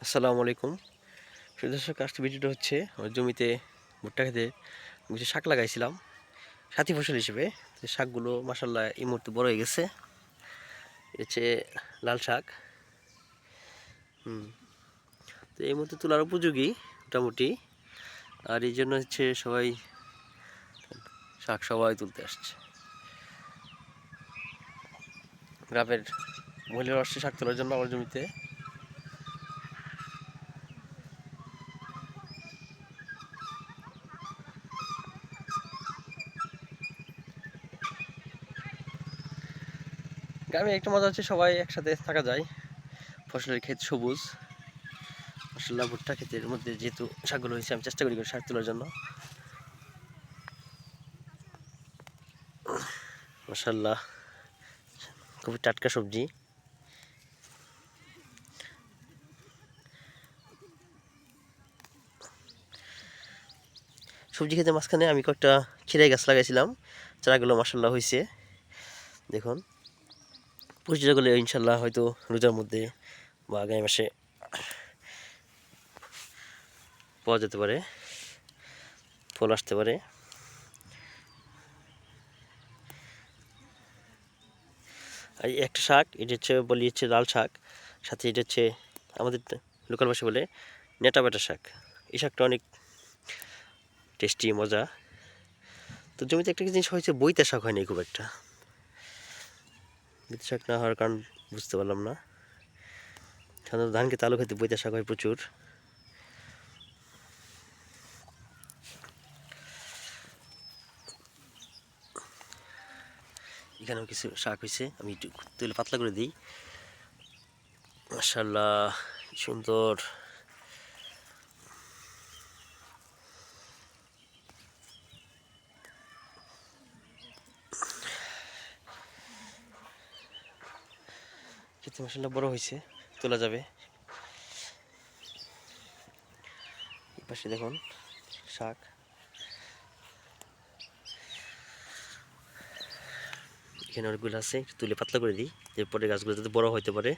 আসসালামু আলাইকুম। প্রিয় দর্শক, আজকের ভিডিওটা হচ্ছে আমার জমিতে ভুট্টা খেতে কিছু শাক লাগাইছিলাম সাথী ফসল হিসেবে। তো শাকগুলো মাসাল্লাহ এই মুহূর্তে বড় হয়ে গেছে। এটা হচ্ছে লাল শাক। তো এই মুহূর্তে তোলার উপযোগী মোটামুটি। আর এই জন্য হচ্ছে সবাই শাক তুলতে আসছে। গ্রামের মহিলারা আসছে শাক তোলার জন্য আমার জমিতে। গ্রামে একটা মজা হচ্ছে সবাই একসাথে থাকা যায়, ফসলের ক্ষেত সবুজ। মাসাল্লাহ ভুট্টা ক্ষেতের মধ্যে যেহেতু শাকগুলো হয়েছে, আমি চেষ্টা করি শাক তোলার জন্য। মাসাল্লাহ খুবই টাটকা সবজি। সবজি খেতে মাঝখানে আমি কয়েকটা খিরাই গাছ লাগাইছিলাম, চারাগুলো মাসাল্লাহ হয়েছে। দেখুন, পরিচর্যা করলে ইনশাল্লাহ হয়তো রোজার মধ্যে বা আগামী মাসে পাওয়া যেতে পারে, ফল আসতে পারে। আর এই একটা শাক, এটা হচ্ছে বলি হচ্ছে লাল শাক, সাথে এটা হচ্ছে আমাদের লোকাল ভাষা বলে নেটা বেটা শাক। এই শাকটা অনেক টেস্টি, মজা। তো জমিতে একটা জিনিস হয়েছে, বইতে শাক হয়নি খুব একটা। বইতে শাক না হওয়ার কারণ বুঝতে পারলাম না। সাধারণত ধান খেতে আলু খেতে বইতে শাক হয় প্রচুর। এখানেও কিছু শাক হয়েছে, আমি একটু তুলে পাতলা করে দিই। মাশাআল্লাহ, সুন্দর। খেতে মাশাআল্লাহ বড় হয়েছে, তোলা যাবে। এই পাশে দেখুন শাক। এখানে অনেকগুলো আছে, একটু তুলে পাতলা করে দিই, এরপরে গাছগুলো যাতে বড় হইতে পারে।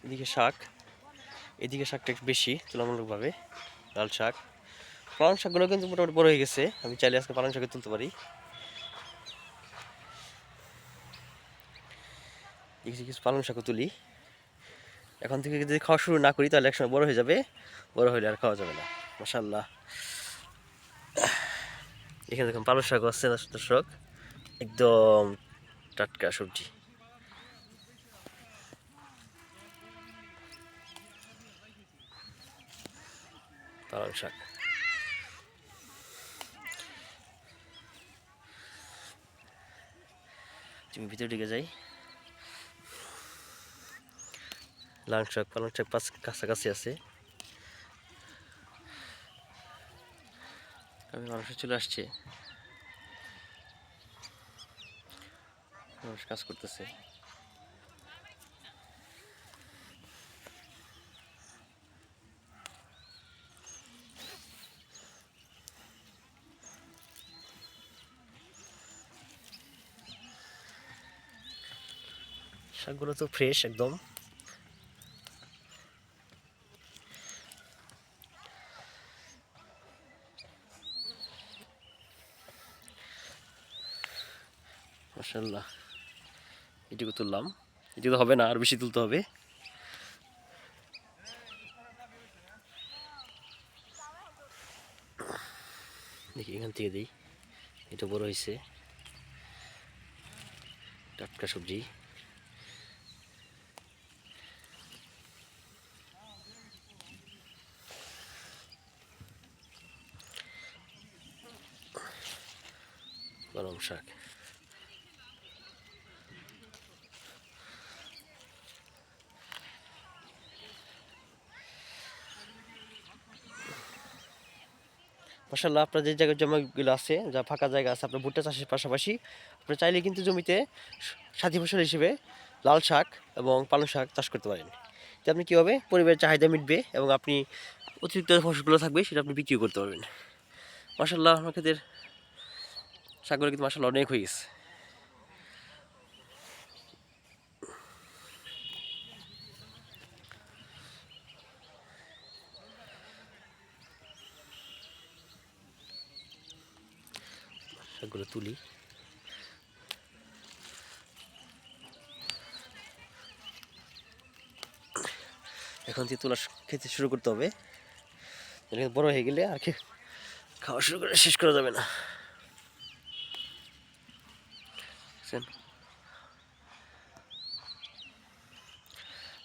এদিকে শাক, এদিকে শাকটা একটু বেশি তুলনামূলকভাবে। লাল শাক, পালং শাকগুলো কিন্তু মোটামুটি বড় হয়ে গেছে, আমি চাইলে আজকে পালং শাকে তুলতে পারি। দেখছি কিছু পালং শাকও তুলি। এখন থেকে যদি খাওয়া শুরু না করি তাহলে একসময় বড় হয়ে যাবে, বড় হলে আর খাওয়া যাবে না। মাশাআল্লাহ, এখানে দেখুন পালং শাক আছে দর্শক, একদম টাটকা সবজি। পালং শাক, তুমি ভিতরে ঢুকে যাই। লাল শাক, পালং শাক কাছাকাছি আছে। আমি মানুষ চলে আসছে, মানুষ কাজ করতেছে। শাকগুলো তো ফ্রেশ একদম। মাশাআল্লাহ, এটুকু তুললাম, এটুকু হবে না, আর বেশি তুলতে হবে। দেখি এখান থেকে দিই, এটা বড় হয়েছে, টাটকা সবজি। পালং শাক, মাশাআল্লাহ, আপনার যে জায়গায় জমিগুলো আছে, যা ফাঁকা জায়গা আছে, আপনার ভুট্টা চাষের পাশাপাশি আপনি চাইলে কিন্তু জমিতে সাথী ফসল হিসেবে লাল শাক এবং পালং শাক চাষ করতে পারেন। তো আপনি কী হবে, পরিবারের চাহিদা মিটবে এবং আপনি অতিরিক্ত ফসলগুলো থাকবে সেটা আপনি বিক্রিও করতে পারবেন। মাশাআল্লাহ, আমার ক্ষেতের শাকগুলো কিন্তু মাশাআল্লাহ অনেক হয়ে গেছে। শাকগুলো তুলি। এখন থেকে তোলা খেতে শুরু করতে হবে, বড় হয়ে গেলে আর কি খাওয়া শুরু করে শেষ করা যাবে না।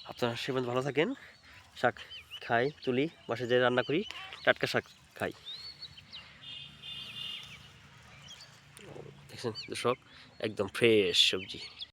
আপনারা সে পর্যন্ত ভালো থাকেন। শাক খাই, তুলি, বাসায় যেয়ে রান্না করি, টাটকা শাক খাই। দেখছেন দর্শক, একদম ফ্রেশ সবজি।